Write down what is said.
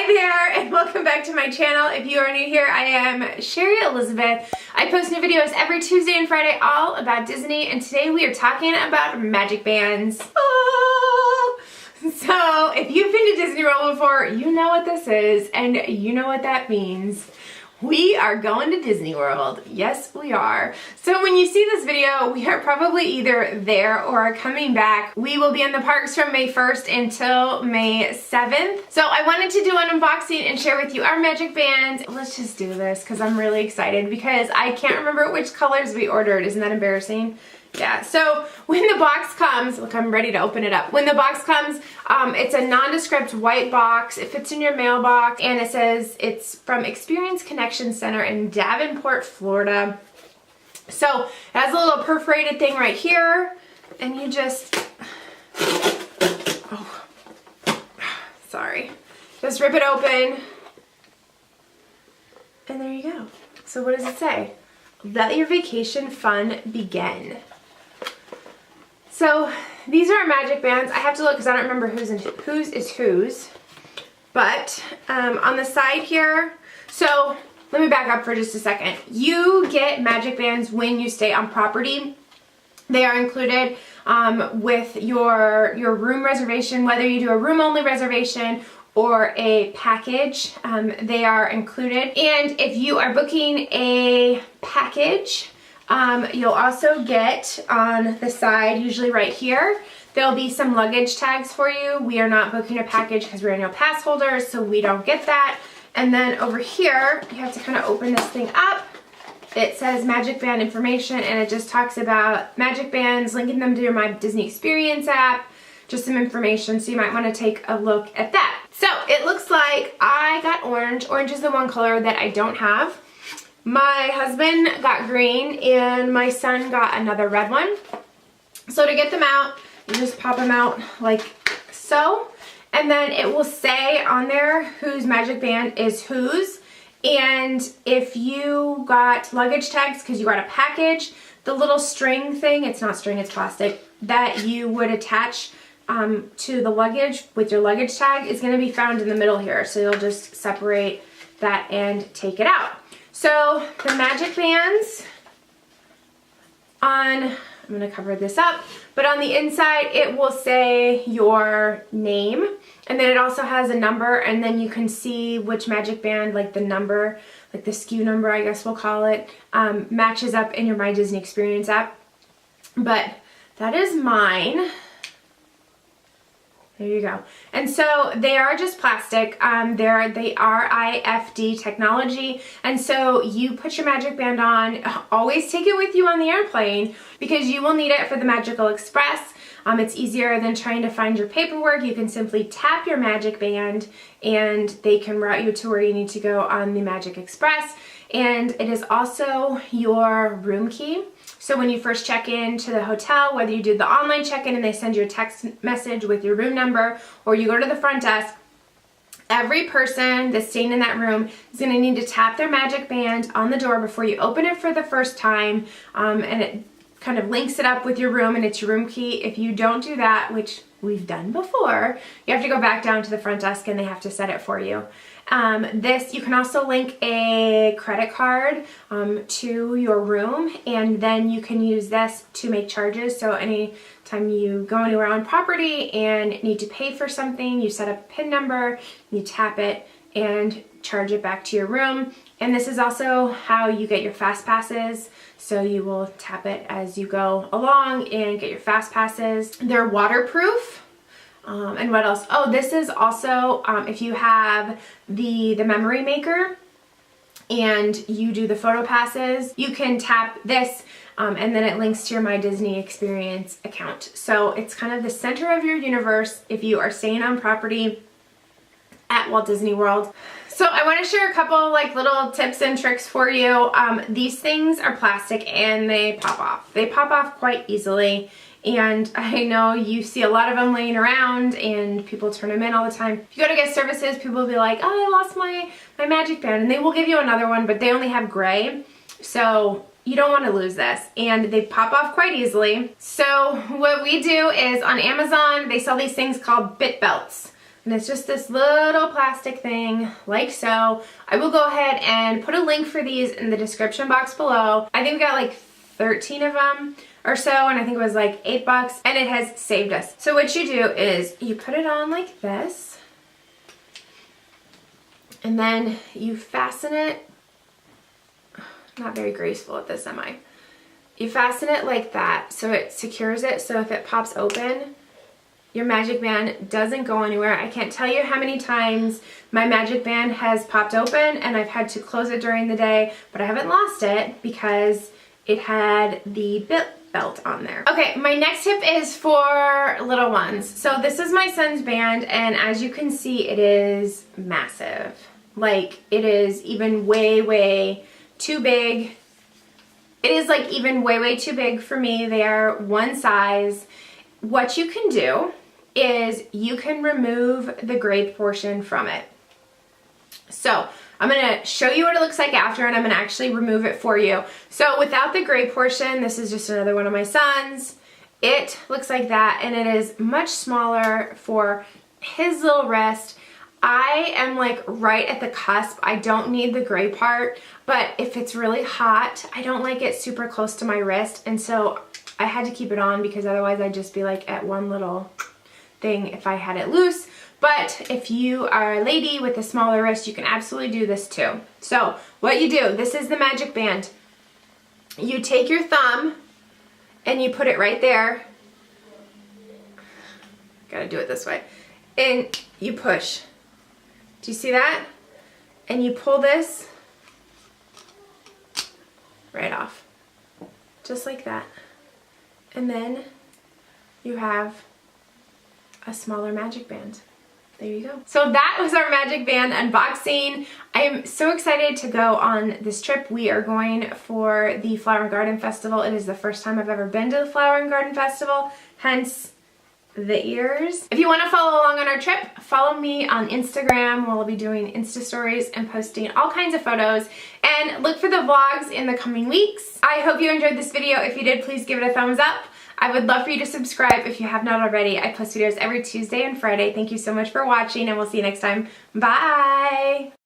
Hi there, and welcome back to my channel. If you are new here, I am Sherry Elizabeth. I post new videos every Tuesday and Friday all about Disney, and today we are talking about magic bands. Oh! So, if you've been to Disney World before, you know what this is, and you know what that means. We are going to Disney World. Yes, we are. So when you see this video, we are probably either there or are coming back. We will be in the parks from May 1st until May 7th. So I wanted to do an unboxing and share with you our magic bands. Let's just do this because I'm really excited because I can't remember which colors we ordered. Isn't that embarrassing? Yeah, so when the box comes, look, I'm ready to open it up. When the box comes, it's a nondescript white box. It fits in your mailbox, and it says it's from Experience Connection Center in Davenport, Florida. So it has a little perforated thing right here, and you just, oh, sorry. Just rip it open, and there you go. So what does it say? Let your vacation fun begin. So these are our magic bands. I have to look because I don't remember whose is whose. But on the side here, so let me back up for just a second. You get magic bands when you stay on property. They are included with your room reservation, whether you do a room only reservation or a package, they are included. And if you are booking a package, you'll also get on the side, usually right here, there'll be some luggage tags for you. We are not booking a package because we're no pass holders, so we don't get that. And then over here, you have to kind of open this thing up. It says magic band information, and it just talks about magic bands, linking them to your My Disney Experience app, just some information, so you might want to take a look at that. So it looks like I got orange. Orange is the one color that I don't have. My husband got green and my son got another red one. So to get them out, you just pop them out like so. And then it will say on there whose magic band is whose. And if you got luggage tags because you got a package, the little string thing, it's not string, it's plastic, that you would attach to the luggage with your luggage tag is going to be found in the middle here. So you'll just separate that and take it out. So the magic bands I'm going to cover this up, but on the inside it will say your name, and then it also has a number, and then you can see which magic band, like the number, like the SKU number I guess we'll call it, matches up in your My Disney Experience app. But that is mine. There you go. And so they are just plastic. They are IFD technology. And so you put your magic band on, always take it with you on the airplane because you will need it for the Magical Express. It's easier than trying to find your paperwork. You can simply tap your magic band and they can route you to where you need to go on the Magic Express. And it is also your room key. So when you first check in to the hotel, whether you do the online check-in and they send you a text message with your room number, or you go to the front desk, every person that's staying in that room is going to need to tap their magic band on the door before you open it for the first time, and it kind of links it up with your room and it's your room key. If you don't do that, which we've done before, you have to go back down to the front desk and they have to set it for you. You can also link a credit card to your room, and then you can use this to make charges. So anytime you go anywhere on property and need to pay for something, you set up a PIN number, you tap it and charge it back to your room. And this is also how you get your fast passes. So you will tap it as you go along and get your fast passes. They're waterproof. And what else? Oh, this is also, if you have the memory maker and you do the photo passes, you can tap this and then it links to your My Disney Experience account. So it's kind of the center of your universe if you are staying on property at Walt Disney World. So I want to share a couple like little tips and tricks for you. These things are plastic and they pop off. They pop off quite easily. And I know you see a lot of them laying around and people turn them in all the time. If you go to guest services, people will be like, oh, I lost my magic band. And they will give you another one, but they only have gray. So you don't want to lose this. And they pop off quite easily. So what we do is on Amazon, they sell these things called bit belts. And it's just this little plastic thing, like so. I will go ahead and put a link for these in the description box below. I think we got like 13 of them or so, and I think it was like $8, and it has saved us. So what you do is you put it on like this, and then you fasten it. Not very graceful at this, am I? You fasten it like that so it secures it, so if it pops open, your magic band doesn't go anywhere. I can't tell you how many times my magic band has popped open and I've had to close it during the day, but I haven't lost it because it had the belt on there. Okay, my next tip is for little ones. So this is my son's band, and as you can see, it is massive. Like, it is even way too big. It is like even way too big for me. They are one size. What you can do is you can remove the gray portion from it. So I'm gonna show you what it looks like after, and I'm gonna actually remove it for you. So without the gray portion, this is just another one of my sons. It looks like that, and it is much smaller for his little wrist. I am like right at the cusp. I don't need the gray part, but if it's really hot, I don't like it super close to my wrist, and so I had to keep it on because otherwise I'd just be like at one little thing if I had it loose. But if you are a lady with a smaller wrist, you can absolutely do this too. So what you do, this is the magic band. You take your thumb and you put it right there. Gotta do it this way. And you push. Do you see that? And you pull this right off. Just like that. And then you have a smaller magic band. There you go. So that was our magic band unboxing. I am so excited to go on this trip. We are going for the Flower and Garden Festival. It is the first time I've ever been to the Flower and Garden Festival, hence the ears. If you want to follow along on our trip, follow me on Instagram. We'll be doing Insta stories and posting all kinds of photos, and look for the vlogs in the coming weeks. I hope you enjoyed this video. If you did, please give it a thumbs up. I would love for you to subscribe if you have not already. I post videos every Tuesday and Friday. Thank you so much for watching, and we'll see you next time. Bye!